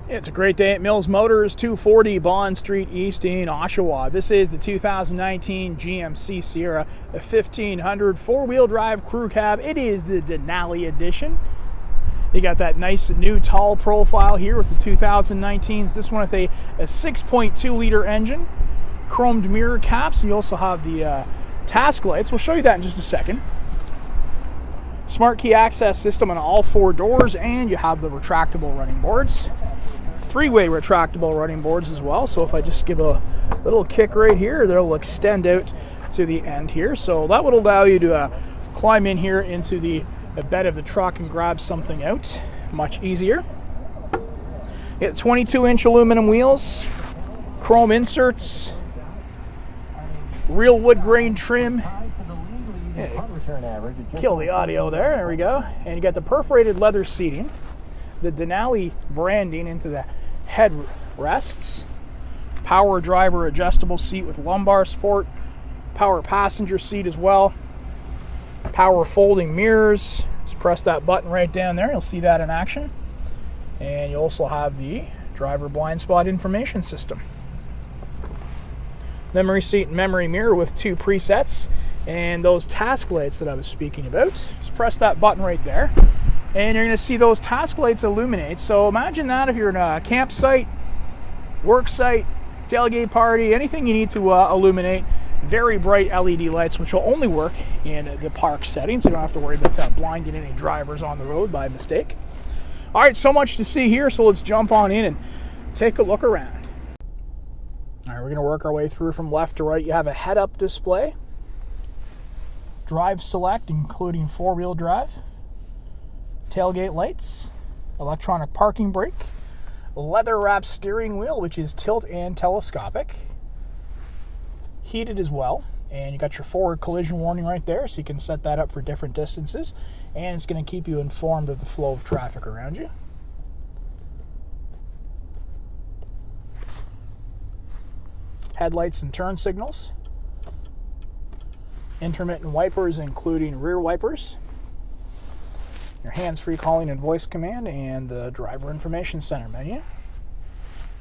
It's a great day at Mills Motors, 240 Bond Street East in Oshawa. This is the 2019 GMC Sierra, the 1500 four-wheel drive crew cab. It is the Denali edition. You got that nice new tall profile here with the 2019s. This one with a 6.2 liter engine, chromed mirror caps. You also have the task lights. We'll show you that in just a second. Smart key access system on all four doors, and you have the retractable running boards. Three-way retractable running boards as well, so if I just give a little kick right here, they'll extend out to the end here, so that would allow you to climb in here into the bed of the truck and grab something out much easier. You get 22-inch aluminum wheels, chrome inserts, real wood grain trim. Kill the audio there we go. And you got the perforated leather seating, the Denali branding into the head rests, power driver adjustable seat with lumbar support, power passenger seat as well, power folding mirrors. Just press that button right down there, you'll see that in action. And you also have the driver blind spot information system. Memory seat and memory mirror with two presets. And those task lights that I was speaking about, just press that button right there and you're going to see those task lights illuminate. So imagine that if you're in a campsite, work site, tailgate party, anything you need to illuminate, very bright LED lights which will only work in the park setting, so you don't have to worry about blinding any drivers on the road by mistake. All right, so much to see here, so let's jump on in and take a look around. All right, we're going to work our way through from left to right. You have a head-up display, drive select including four-wheel drive, tailgate lights, electronic parking brake, leather wrapped steering wheel which is tilt and telescopic, heated as well, and you got your forward collision warning right there, so you can set that up for different distances, and it's going to keep you informed of the flow of traffic around you. Headlights and turn signals, intermittent wipers including rear wipers, your hands-free calling and voice command, and the driver information center menu.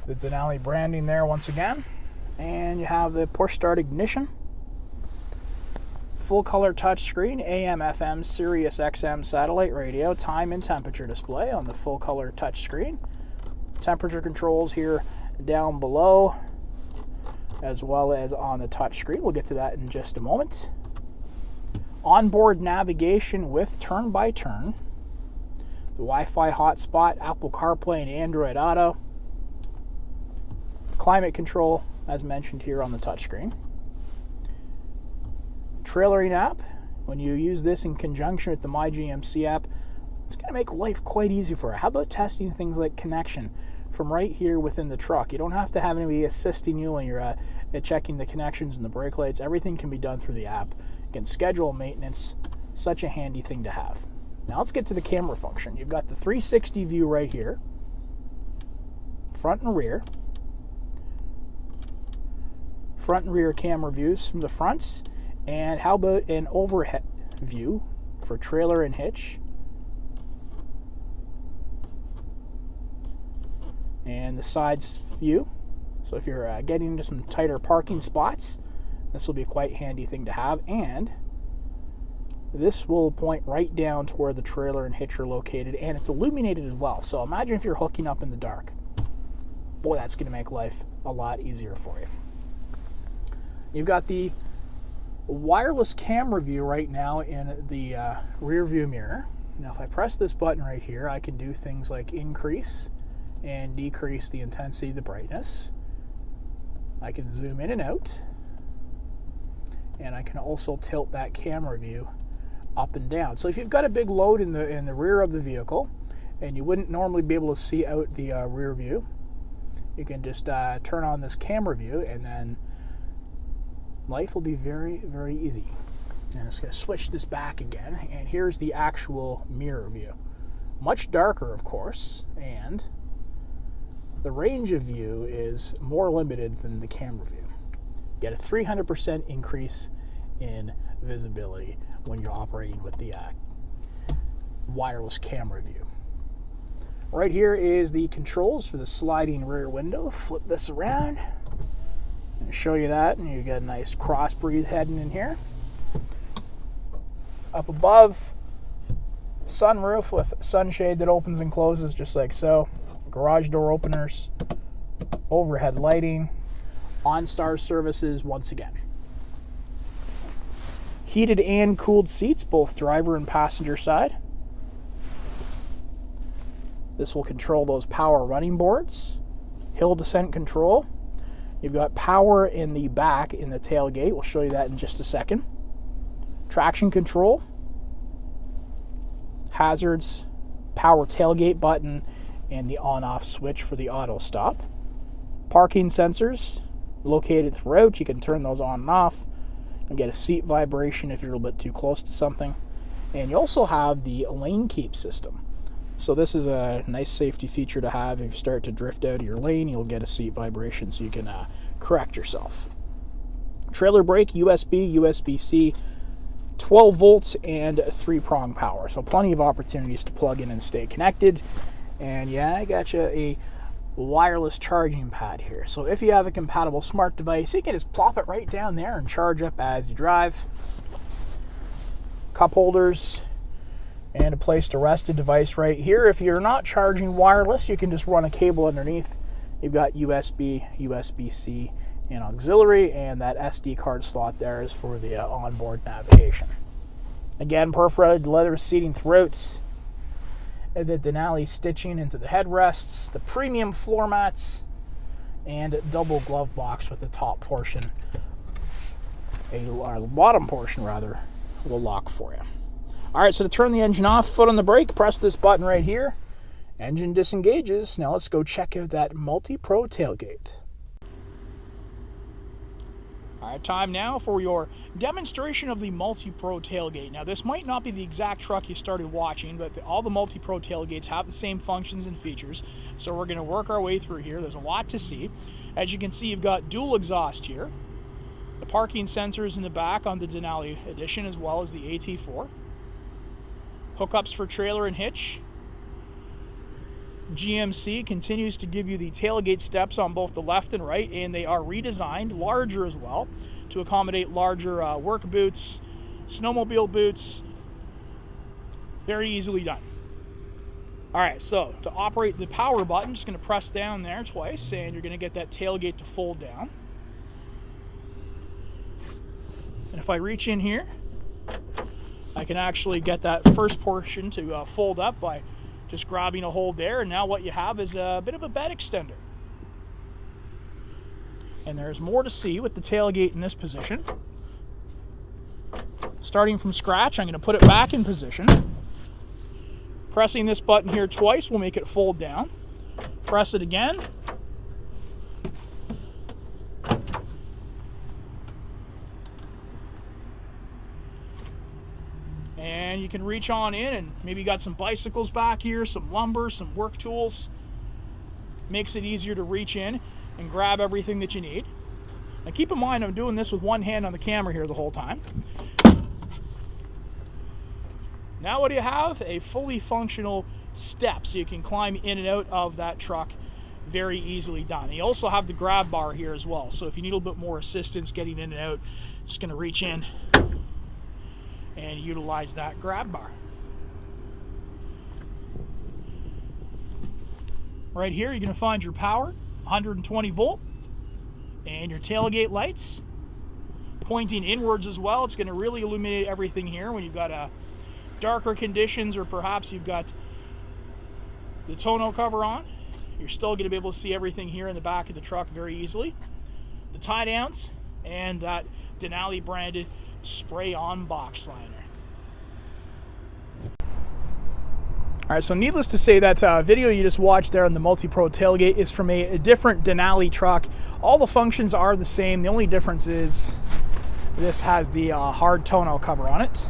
The Denali branding there once again, and you have the push start ignition, full color touchscreen, AM, FM, Sirius XM satellite radio, time and temperature display on the full color touchscreen, temperature controls here down below as well as on the touchscreen. We'll get to that in just a moment. Onboard navigation with turn-by-turn, the Wi-Fi hotspot, Apple CarPlay and Android Auto, climate control as mentioned here on the touchscreen. Trailering app, when you use this in conjunction with the My GMC app, it's going to make life quite easy for you. How about testing things like connection from right here within the truck? You don't have to have anybody assisting you when you're checking the connections and the brake lights. Everything can be done through the app. You can schedule maintenance. Such a handy thing to have. Now let's get to the camera function. You've got the 360 view right here, front and rear camera views from the front, and how about an overhead view for trailer and hitch, and the sides view. So if you're getting into some tighter parking spots, this will be a quite handy thing to have, and this will point right down to where the trailer and hitch are located, and it's illuminated as well. So imagine if you're hooking up in the dark. Boy, that's going to make life a lot easier for you. You've got the wireless camera view right now in the rear view mirror. Now if I press this button right here, I can do things like increase and decrease the intensity, the brightness. I can zoom in and out, and I can also tilt that camera view up and down. So if you've got a big load in the rear of the vehicle and you wouldn't normally be able to see out the rear view, you can just turn on this camera view, and then life will be very, very easy. And I'm just going to switch this back again, and here's the actual mirror view. Much darker, of course, and the range of view is more limited than the camera view. Get a 300% increase in visibility when you're operating with the wireless camera view. Right here is the controls for the sliding rear window. Flip this around and show you that, and you got a nice cross breathe heading in here. Up above, sunroof with sunshade that opens and closes just like so. Garage door openers, overhead lighting, OnStar services once again. Heated and cooled seats, both driver and passenger side. This will control those power running boards. Hill descent control. You've got power in the back in the tailgate. We'll show you that in just a second. Traction control. Hazards. Power tailgate button. And the on-off switch for the auto stop. Parking sensors located throughout. You can turn those on and off and get a seat vibration if you're a little bit too close to something. And you also have the lane keep system. So this is a nice safety feature to have. If you start to drift out of your lane, you'll get a seat vibration so you can correct yourself. Trailer brake, USB, USB-C, 12 volts, and 3-prong power. So plenty of opportunities to plug in and stay connected. And yeah, I got you a wireless charging pad here. So if you have a compatible smart device, you can just plop it right down there and charge up as you drive. Cup holders. And a place to rest a device right here. If you're not charging wireless, you can just run a cable underneath. You've got USB, USB-C, and auxiliary, and that SD card slot there is for the onboard navigation. Again, perforated leather seating throughout, and the Denali stitching into the headrests, the premium floor mats, and double glove box with the top portion, or the bottom portion rather, will lock for you. All right, so to turn the engine off, foot on the brake, press this button right here. Engine disengages. Now let's go check out that Multi-Pro tailgate. All right, time now for your demonstration of the Multi-Pro tailgate. Now, this might not be the exact truck you started watching, but all the Multi-Pro tailgates have the same functions and features. So we're going to work our way through here. There's a lot to see. As you can see, you've got dual exhaust here. The parking sensors in the back on the Denali edition, as well as the AT4. Hookups for trailer and hitch. GMC continues to give you the tailgate steps on both the left and right, and they are redesigned, larger as well, to accommodate larger work boots, snowmobile boots. Very easily done. All right, so to operate the power button, just going to press down there twice, and you're going to get that tailgate to fold down. And if I reach in here, I can actually get that first portion to fold up by just grabbing a hold there, and now what you have is a bit of a bed extender. And there's more to see with the tailgate in this position. Starting from scratch, I'm going to put it back in position. Pressing this button here twice will make it fold down. Press it again. And you can reach on in, and maybe you got some bicycles back here, some lumber, some work tools. Makes it easier to reach in and grab everything that you need. Now keep in mind, I'm doing this with one hand on the camera here the whole time. Now what do you have? A fully functional step, so you can climb in and out of that truck very easily done. You also have the grab bar here as well, so if you need a little bit more assistance getting in and out, just going to reach in and utilize that grab bar. Right here you're going to find your power, 120 volt, and your tailgate lights pointing inwards as well. It's going to really illuminate everything here when you've got darker conditions, or perhaps you've got the tonneau cover on. You're still going to be able to see everything here in the back of the truck very easily. The tie downs and that Denali branded spray-on box liner. Alright, so needless to say, that video you just watched there on the Multi-Pro tailgate is from a different Denali truck. All the functions are the same. The only difference is this has the hard tonneau cover on it.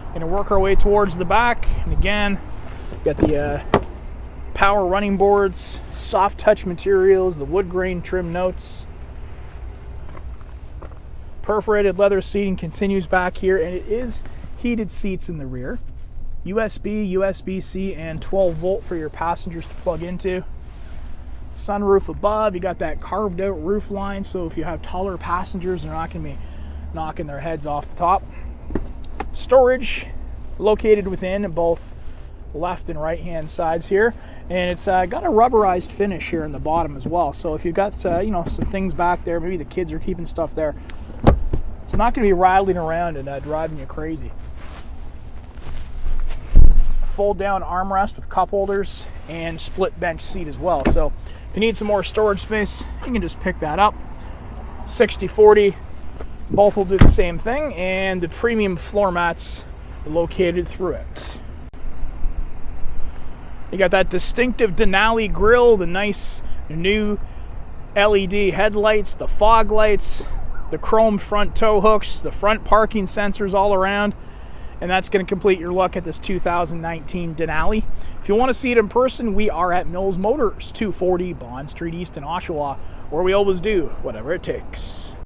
Going to work our way towards the back, and again, got the power running boards, soft touch materials, the wood grain trim notes. Perforated leather seating continues back here, and it is heated seats in the rear. USB, USB-C, and 12 volt for your passengers to plug into. Sunroof above, you got that carved out roof line, so if you have taller passengers, they're not going to be knocking their heads off the top. Storage located within both left and right hand sides here, and it's got a rubberized finish here in the bottom as well. So if you've got some things back there, maybe the kids are keeping stuff there, it's not going to be rattling around and driving you crazy. Fold down armrest with cup holders and split bench seat as well. So if you need some more storage space, you can just pick that up. 60/40, both will do the same thing, and the premium floor mats located through it. You got that distinctive Denali grille, the nice new LED headlights, the fog lights, the chrome front tow hooks, the front parking sensors all around, and that's going to complete your look at this 2019 Denali. If you want to see it in person, we are at Mills Motors, 240 Bond Street East in Oshawa, where we always do whatever it takes.